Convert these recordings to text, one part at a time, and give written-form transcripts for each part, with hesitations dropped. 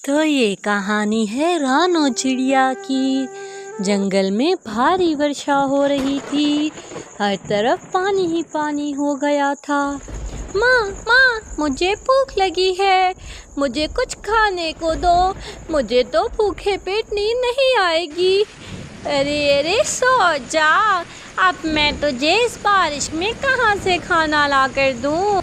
तो ये कहानी है रानो चिड़िया की। जंगल में भारी वर्षा हो रही थी, हर तरफ पानी ही पानी हो गया था। माँ माँ, मुझे भूख लगी है, मुझे कुछ खाने को दो, मुझे तो भूखे पेट नींद नहीं आएगी। अरे अरे सो जा, अब मैं तुझे इस बारिश में कहाँ से खाना ला कर दूँ।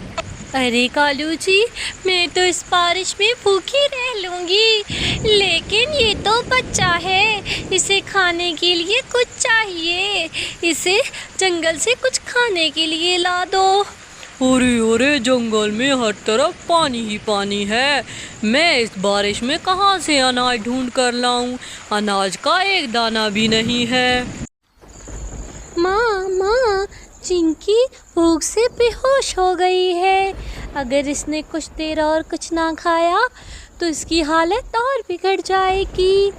अरे कालू जी, मैं तो इस बारिश में भूखी रह लूँगी, लेकिन ये तो बच्चा है, इसे खाने के लिए कुछ चाहिए, इसे जंगल से कुछ खाने के लिए ला दो। अरे अरे, जंगल में हर तरफ पानी ही पानी है, मैं इस बारिश में कहाँ से अनाज ढूंढ कर लाऊं? अनाज का एक दाना भी नहीं है। माँ माँ, चिंकी भूख से बेहोश हो गई है। अगर इसने कुछ देर और कुछ ना खाया तो इसकी हालत और बिगड़ जाएगी।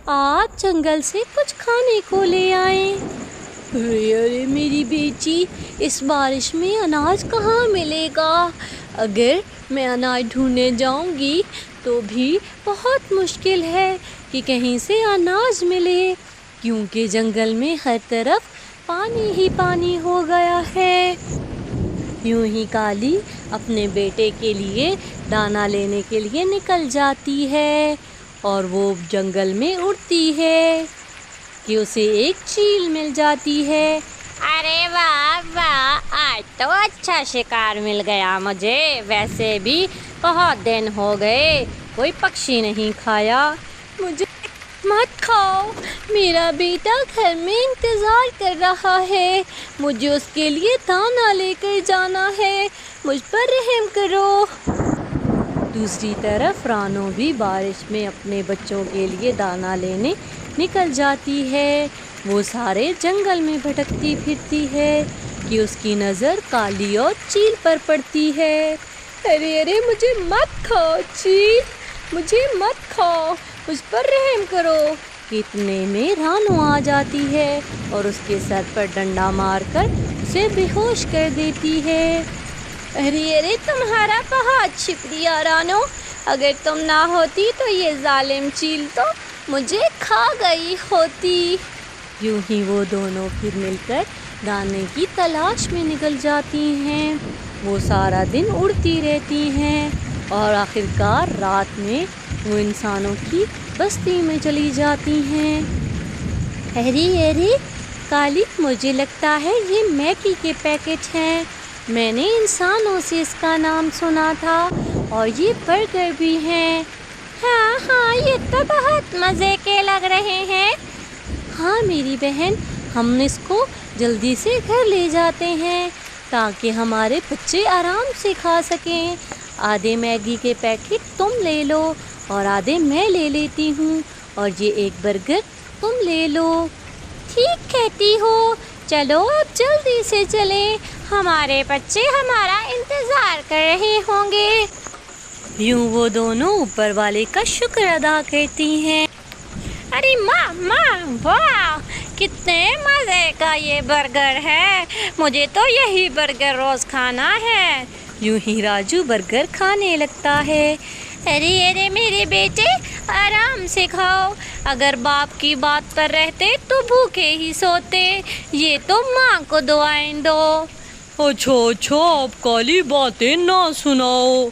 आप जंगल से कुछ खाने को ले आए। अरे अरे मेरी बेटी, इस बारिश में अनाज कहाँ मिलेगा? अगर मैं अनाज ढूंढने जाऊंगी तो भी बहुत मुश्किल है कि कहीं से अनाज मिले, क्योंकि जंगल में हर तरफ पानी ही पानी हो गया है। यूं ही काली अपने बेटे के लिए दाना लेने के लिए निकल जाती है और वो जंगल में उड़ती है कि उसे एक चील मिल जाती है। अरे वाह वाह, आज तो अच्छा शिकार मिल गया मुझे। वैसे भी बहुत दिन हो गए कोई पक्षी नहीं खाया। मुझे मत खाओ, मेरा बेटा घर में इंतज़ार कर रहा है, मुझे उसके लिए दाना लेकर जाना है, मुझ पर रहम करो। दूसरी तरफ रानो भी बारिश में अपने बच्चों के लिए दाना लेने निकल जाती है। वो सारे जंगल में भटकती फिरती है कि उसकी नज़र काली और चील पर पड़ती है। अरे अरे, मुझे मत खाओ चील, मुझे मत खाओ, मुझ पर रहम करो। इतने में रानो आ जाती है और उसके सर पर डंडा मारकर उसे बेहोश कर देती है। अरे अरे, तुम्हारा बहुत शुक्रिया रानो, अगर तुम ना होती तो ये जालिम चील तो मुझे खा गई होती। यूं ही वो दोनों फिर मिलकर दाने की तलाश में निकल जाती हैं। वो सारा दिन उड़ती रहती हैं और आखिरकार रात में वो इंसानों की बस्ती में चली जाती हैं। अरे अरे काली, मुझे लगता है ये मैगी के पैकेट हैं, मैंने इंसानों से इसका नाम सुना था, और ये बर्गर भी हैं। हाँ हाँ, ये तो बहुत मज़े के लग रहे हैं। हाँ मेरी बहन, हम इसको जल्दी से घर ले जाते हैं ताकि हमारे बच्चे आराम से खा सकें। आधे मैगी के पैकेट तुम ले लो और आधे मैं ले लेती हूँ, और ये एक बर्गर तुम ले लो। ठीक कहती हो, चलो अब जल्दी से चलें, हमारे बच्चे हमारा इंतज़ार कर रहे होंगे। यूँ वो दोनों ऊपर वाले का शुक्र अदा करती हैं। अरे माँ माँ, वाह, कितने मज़े का ये बर्गर है, मुझे तो यही बर्गर रोज़ खाना है। यूं ही राजू बर्गर खाने लगता है। अरे अरे मेरे बेटे, आराम से खाओ, अगर बाप की बात पर रहते तो भूखे ही सोते, ये तो माँ को दुआएं दो। अच्छा अच्छा, आप काली बातें ना सुनाओ,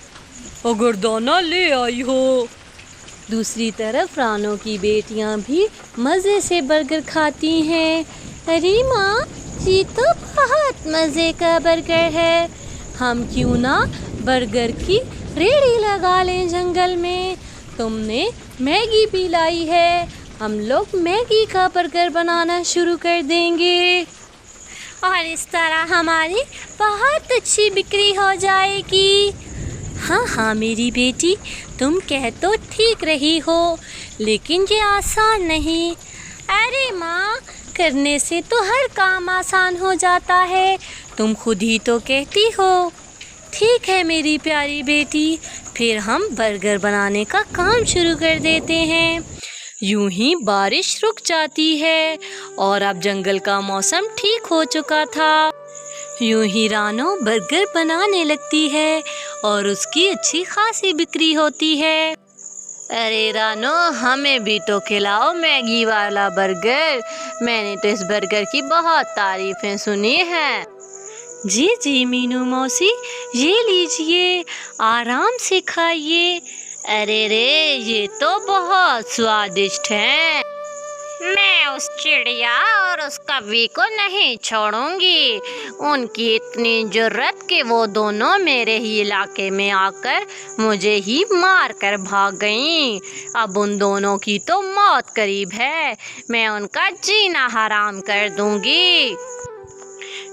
अगर दाना ले आई हो। दूसरी तरफ रानो की बेटियां भी मज़े से बर्गर खाती हैं। अरे माँ, ये तो बहुत मज़े का बर्गर है, हम क्यों ना बर्गर की रेहड़ी लगा लें जंगल में। तुमने मैगी भी लाई है, हम लोग मैगी का बर्गर बनाना शुरू कर देंगे, और इस तरह हमारी बहुत अच्छी बिक्री हो जाएगी। हाँ हाँ मेरी बेटी, तुम कह तो ठीक रही हो, लेकिन ये आसान नहीं। अरे माँ, करने से तो हर काम आसान हो जाता है, तुम खुद ही तो कहती हो। ठीक है मेरी प्यारी बेटी, फिर हम बर्गर बनाने का काम शुरू कर देते हैं। यूं ही बारिश रुक जाती है और अब जंगल का मौसम ठीक हो चुका था। यूं ही रानो बर्गर बनाने लगती है और उसकी अच्छी खासी बिक्री होती है। अरे रानो, हमें भी तो खिलाओ मैगी वाला बर्गर। मैंने तो इस बर्गर की बहुत तारीफें सुनी हैं। जी जी मीनू मौसी, ये लीजिए, आराम से खाइए। अरे रे, ये तो बहुत स्वादिष्ट है। मैं उस चिड़िया और उस कौवी को नहीं छोड़ूंगी। उनकी इतनी जुर्रत कि वो दोनों मेरे ही इलाके में आकर मुझे ही मार कर भाग गईं। अब उन दोनों की तो मौत करीब है। मैं उनका जीना हराम कर दूंगी।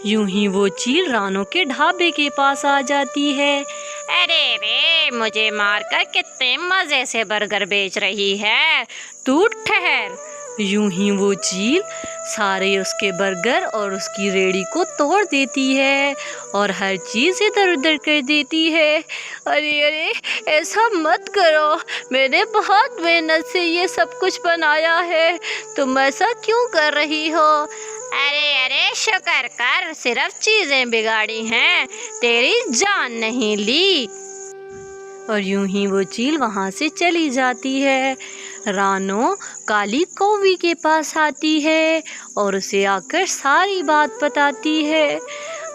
यूं ही वो चील रानो के ढाबे के पास आ जाती है। अरे रे, मुझे मारकर कितने मज़े से बर्गर बेच रही है। तू ठहर। यूं ही वो चील सारे उसके बर्गर और उसकी रेड़ी को तोड़ देती है और हर चीज़ इधर उधर कर देती है। अरे अरे, ऐसा मत करो। मैंने बहुत मेहनत से ये सब कुछ बनाया है। तुम ऐसा क्यों कर रही हो? अरे अरे, शुक्र कर, सिर्फ चीज़ें बिगाड़ी हैं, तेरी जान नहीं ली। और यूं ही वो चील वहाँ से चली जाती है। रानो काली कौवी के पास आती है और उसे आकर सारी बात बताती है।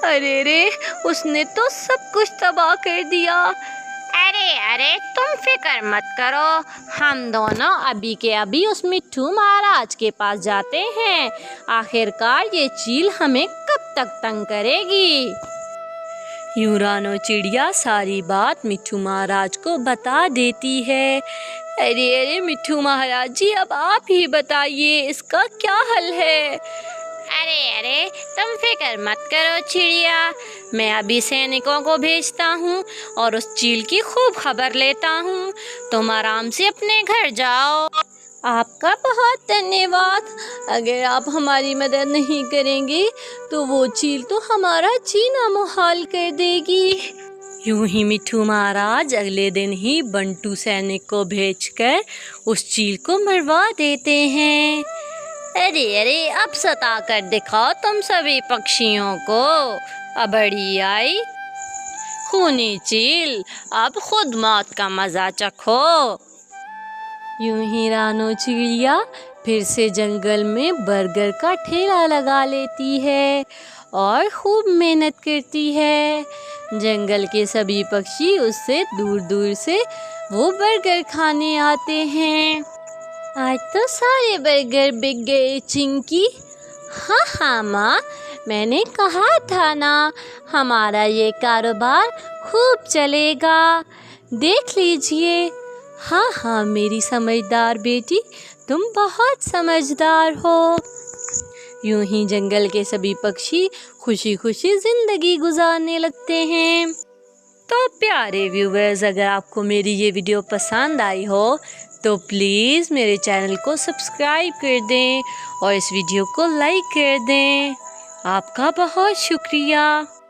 अरे रे, उसने तो सब कुछ तबाह कर दिया। अरे अरे, तुम फिक्र मत करो, हम दोनों अभी के अभी उस मिट्ठू महाराज के पास जाते हैं। आखिरकार ये चील हमें कब तक तंग करेगी। यूं रानो चिड़िया सारी बात मिट्ठू महाराज को बता देती है। अरे अरे मिट्ठू महाराज जी, अब आप ही बताइए, इसका क्या हल है? अरे अरे, तुम फिक्र मत करो चिड़िया, मैं अभी सैनिकों को भेजता हूँ और उस चील की खूब खबर लेता हूँ। तुम आराम से अपने घर जाओ। आपका बहुत धन्यवाद। अगर आप हमारी मदद नहीं करेंगे तो वो चील तो हमारा जीना मुहाल कर देगी। यूं ही मिट्ठू महाराज अगले दिन ही बंटू सैनिक को भेजकर उस चील को मरवा देते हैं। अरे अरे, अब सता कर दिखाओ तुम सभी पक्षियों को। अबड़ी आई खूनी चील, अब खुद मौत का मजा चखो। यूं ही रानो चिड़िया फिर से जंगल में बर्गर का ठेला लगा लेती है और खूब मेहनत करती है। जंगल के सभी पक्षी उससे दूर दूर से वो बर्गर खाने आते हैं। आज तो सारे बर्गर बिक गए चिंकी। हाँ हाँ माँ, मैंने कहा था ना, हमारा ये कारोबार खूब चलेगा। देख लीजिए। हाँ हाँ मेरी समझदार बेटी, तुम बहुत समझदार हो। यूं ही जंगल के सभी पक्षी खुशी खुशी जिंदगी गुजारने लगते हैं। तो प्यारे व्यूवर्स, अगर आपको मेरी ये वीडियो पसंद आई हो तो प्लीज़ मेरे चैनल को सब्सक्राइब कर दें और इस वीडियो को लाइक कर दें। आपका बहुत शुक्रिया।